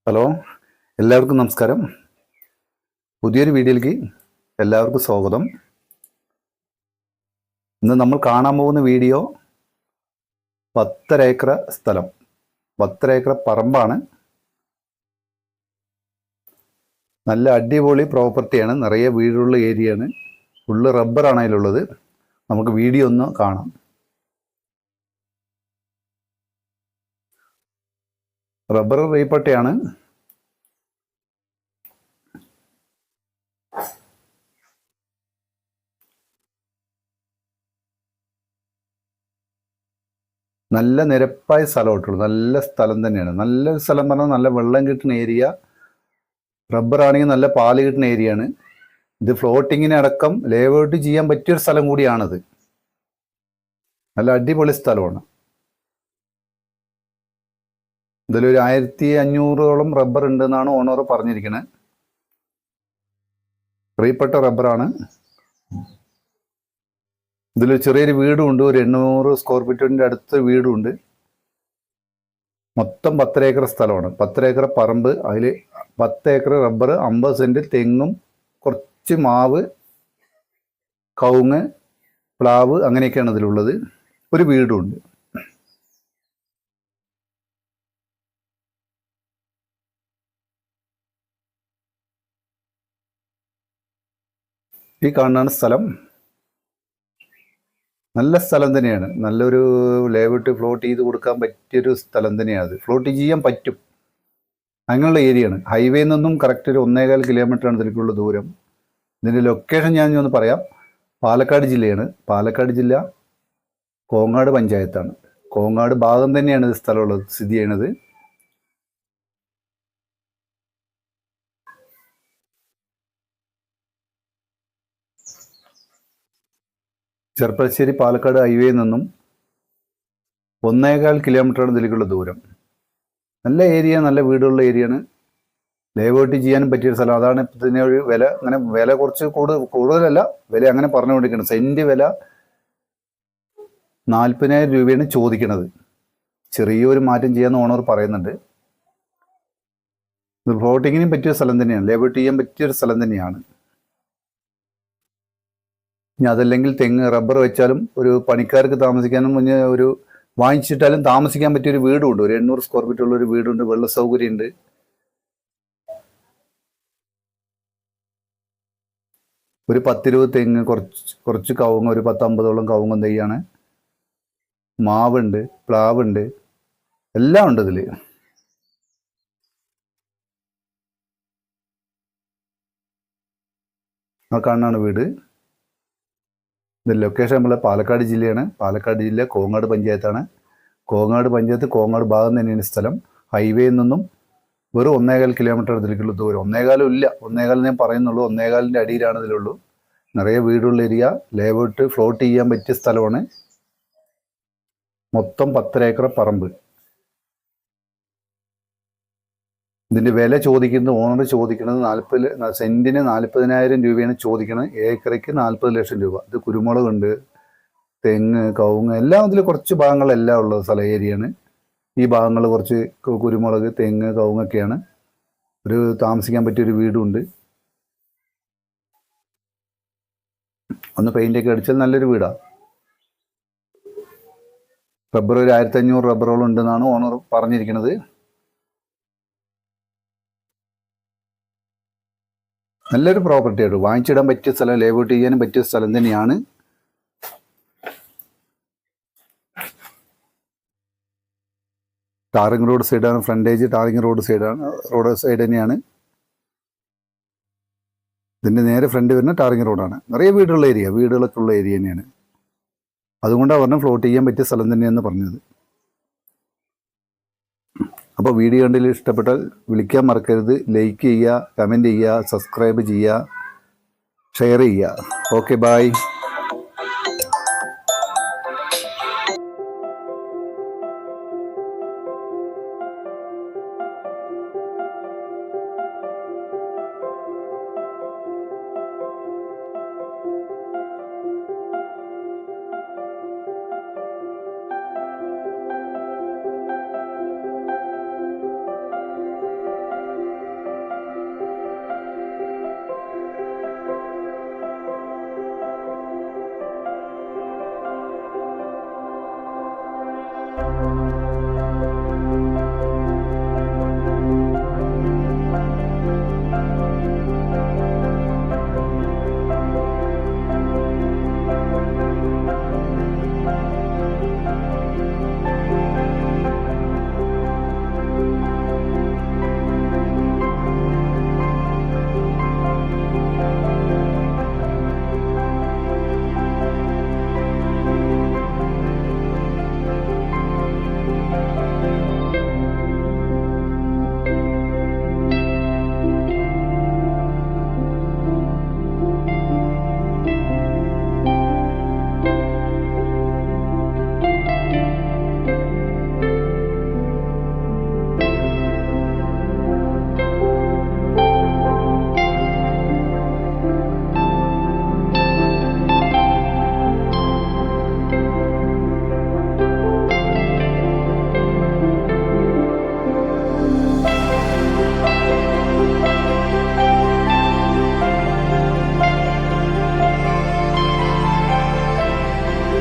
Hello, എല്ലാവർക്കും നമസ്കാരം. പുതിയൊരു വീഡിയോയിലേക്ക് എല്ലാവർക്കും സ്വാഗതം. ഇന്ന് നമ്മൾ കാണാൻ പോകുന്ന വീഡിയോ 10 ഏക്കർ സ്ഥലം, 10 ഏക്കർ പറമ്പാണ്. നല്ല അടിപൊളി പ്രോപ്പർട്ടിയാണ്, നിറയെ വീടുള്ള ഏരിയയാണ്, ഫുള്ള് റബ്ബറാണ് അതിലുള്ളത്. നമുക്ക് വീഡിയോ ഒന്ന് കാണാം. റബ്ബർ റീപ്പട്ടയാണ്. നല്ല നിരപ്പായ സ്ഥലമായിട്ടുള്ളൂ, നല്ല സ്ഥലം തന്നെയാണ്. നല്ല സ്ഥലം പറഞ്ഞാൽ നല്ല വെള്ളം കിട്ടുന്ന ഏരിയ, റബ്ബറാണെങ്കിൽ നല്ല പാല് കിട്ടുന്ന ഏരിയയാണ്. ഇത് ഫ്ലോട്ടിങ്ങിനടക്കം ലേഔട്ട് ചെയ്യാൻ പറ്റിയൊരു സ്ഥലം കൂടിയാണിത്. നല്ല അടിപൊളി സ്ഥലമാണ്. ഇതിലൊരു 1500ഓളം റബ്ബർ ഉണ്ടെന്നാണ് ഓണർ പറഞ്ഞിരിക്കുന്നത്. പ്രിയപ്പെട്ട റബ്ബറാണ്. ഇതിൽ ചെറിയൊരു വീടും ഉണ്ട്, ഒരു 800 സ്ക്വയർ ഫീറ്റിൻ്റെ അടുത്ത് വീടും ഉണ്ട്. മൊത്തം 10 ഏക്കർ സ്ഥലമാണ്, 10 ഏക്കർ പറമ്പ്. അതിൽ 10 ഏക്കർ റബ്ബർ, 50 സെൻറ്റ് തെങ്ങും, കുറച്ച് മാവ്, കവുങ്ങ്, പ്ലാവ്, അങ്ങനെയൊക്കെയാണ് ഇതിലുള്ളത്. ഒരു വീടും ഉണ്ട്. ഈ കാണുന്ന സ്ഥലം നല്ല സ്ഥലം തന്നെയാണ്. നല്ലൊരു ലേഔട്ട് ഫ്ലോട്ട് ചെയ്ത് കൊടുക്കാൻ പറ്റിയൊരു സ്ഥലം തന്നെയാണ്. അത് ഫ്ലോട്ട് ചെയ്യാൻ പറ്റും, അങ്ങനെയുള്ള ഏരിയയാണ്. ഹൈവേയിൽ നിന്നും കറക്റ്റ് ഒരു 1.25 കിലോമീറ്ററാണ് ഇതിലേക്കുള്ള ദൂരം. ഇതിൻ്റെ ലൊക്കേഷൻ ഞാൻ ഒന്ന് പറയാം. പാലക്കാട് ജില്ലയാണ്. പാലക്കാട് ജില്ല കോങ്ങാട് പഞ്ചായത്താണ്. കോങ്ങാട് ഭാഗം തന്നെയാണ് ഇത് സ്ഥലമുള്ളത്, സ്ഥിതി ചെയ്യണത്. ചെർപ്പശ്ശേരി പാലക്കാട് ഹൈവേയിൽ നിന്നും 1.25 കിലോമീറ്ററാണ് ഇതിലേക്കുള്ള ദൂരം. നല്ല ഏരിയ, നല്ല വീടുള്ള ഏരിയയാണ്. ലേഔട്ട് ചെയ്യാനും പറ്റിയൊരു സ്ഥലം. അതാണ് ഇതിന് ഒരു വില. അങ്ങനെ വില കുറച്ച് കൂടുതലല്ല, വില അങ്ങനെ പറഞ്ഞുകൊണ്ടിരിക്കുന്നത്. സെൻറ്റ് വില 40,000 രൂപയാണ് ചോദിക്കുന്നത്. ചെറിയൊരു മാറ്റം ചെയ്യാമെന്ന് ഓണർ പറയുന്നുണ്ട്. ഇത് ഫ്ലോട്ടിങ്ങിനും പറ്റിയ സ്ഥലം തന്നെയാണ്, ലേഔട്ട് ചെയ്യാൻ പറ്റിയൊരു സ്ഥലം തന്നെയാണ്. ഇനി അതല്ലെങ്കിൽ തെങ്ങ്, റബ്ബർ വെച്ചാലും ഒരു പണിക്കാർക്ക് താമസിക്കാനും, മുന്നേ ഒരു വാങ്ങിച്ചിട്ടാലും താമസിക്കാൻ പറ്റിയൊരു വീടുണ്ട്. ഒരു 800 സ്ക്വയർ ഫീറ്റ് ഉള്ള ഒരു വീടുണ്ട്, വെള്ള സൗകര്യമുണ്ട്. ഒരു 10-20 തെങ്ങ്, കുറച്ച് കവുങ്ങ്, ഒരു 10-50ഓളം കവുങ്ങും തൈയാണ്. മാവുണ്ട്, പ്ലാവുണ്ട്, എല്ലാം ഉണ്ട് ഇതിൽ. ആ കാണാണ് വീട്. ഇത് ലൊക്കേഷൻ നമ്മളെ പാലക്കാട് ജില്ലയാണ്. പാലക്കാട് ജില്ല കോങ്ങാട് പഞ്ചായത്താണ്. കോങ്ങാട് പഞ്ചായത്ത്, കോങ്ങാട് ഭാഗം തന്നെയാണ് സ്ഥലം. ഹൈവേയിൽ നിന്നും വെറും 1.25 കിലോമീറ്റർ ഇതിലേക്കുള്ള ദൂരം. 1.25 ഇല്ല, 1.25 ഞാൻ പറയുന്നുള്ളൂ. 1.25ൻ്റെ അടിയിലാണ് ഇതിലുള്ളൂ. നിറയെ വീടുള്ള ഏരിയ, ലേഔട്ട് ഫ്ലോട്ട് ചെയ്യാൻ പറ്റിയ സ്ഥലമാണ്. മൊത്തം 10 ഏക്കർ പറമ്പ്. ഇതിൻ്റെ വില ചോദിക്കുന്നത്, ഓണർ ചോദിക്കുന്നത് 40 സെൻറ്റിന് 40,000 രൂപയാണ് ചോദിക്കുന്നത്. ഏക്കറയ്ക്ക് 40 ലക്ഷം രൂപ. ഇത് കുരുമുളകുണ്ട്, തെങ്ങ്, കവുങ്ങ്, എല്ലാം ഇതിൽ കുറച്ച് ഭാഗങ്ങളെല്ലാം ഉള്ള സ്ഥല ഏരിയയാണ്. ഈ ഭാഗങ്ങൾ കുറച്ച് കുരുമുളക്, തെങ്ങ്, കവുങ്ങൊക്കെയാണ്. ഒരു താമസിക്കാൻ പറ്റിയൊരു വീടുണ്ട്. ഒന്ന് പെയിൻ്റൊക്കെ അടിച്ചാൽ നല്ലൊരു വീടാണ്. റബ്ബർ ഒരു 1500 റബ്ബറോളം ഉണ്ടെന്നാണ് ഓണർ പറഞ്ഞിരിക്കുന്നത്. നല്ലൊരു പ്രോപ്പർട്ടി ആയിട്ട് വാങ്ങിച്ചിടാൻ പറ്റിയ സ്ഥലം, ലേഔട്ട് ചെയ്യാനും പറ്റിയ സ്ഥലം തന്നെയാണ്. ടാറിങ് റോഡ് സൈഡാണ്, ഫ്രണ്ടേജ് ടാറിങ് റോഡ് സൈഡ് തന്നെയാണ്. ഇതിൻ്റെ നേരെ ഫ്രണ്ട് വരുന്ന ടാറിങ് റോഡാണ്. നിറയെ വീടുള്ള ഏരിയ, വീടുകളൊക്കെ ഉള്ള ഏരിയ തന്നെയാണ്. അതുകൊണ്ടാണ് പറഞ്ഞത് ഫ്ലോട്ട് ചെയ്യാൻ പറ്റിയ സ്ഥലം തന്നെയാണെന്ന് പറഞ്ഞത്. അപ്പോൾ വീഡിയോ കണ്ടതിൽ ഇഷ്ടപ്പെട്ടാൽ വിളിക്കാൻ മറക്കരുത്. ലൈക്ക് ചെയ്യുക, കമൻറ്റ് ചെയ്യുക, സബ്സ്ക്രൈബ് ചെയ്യുക, ഷെയർ ചെയ്യുക. Okay, by.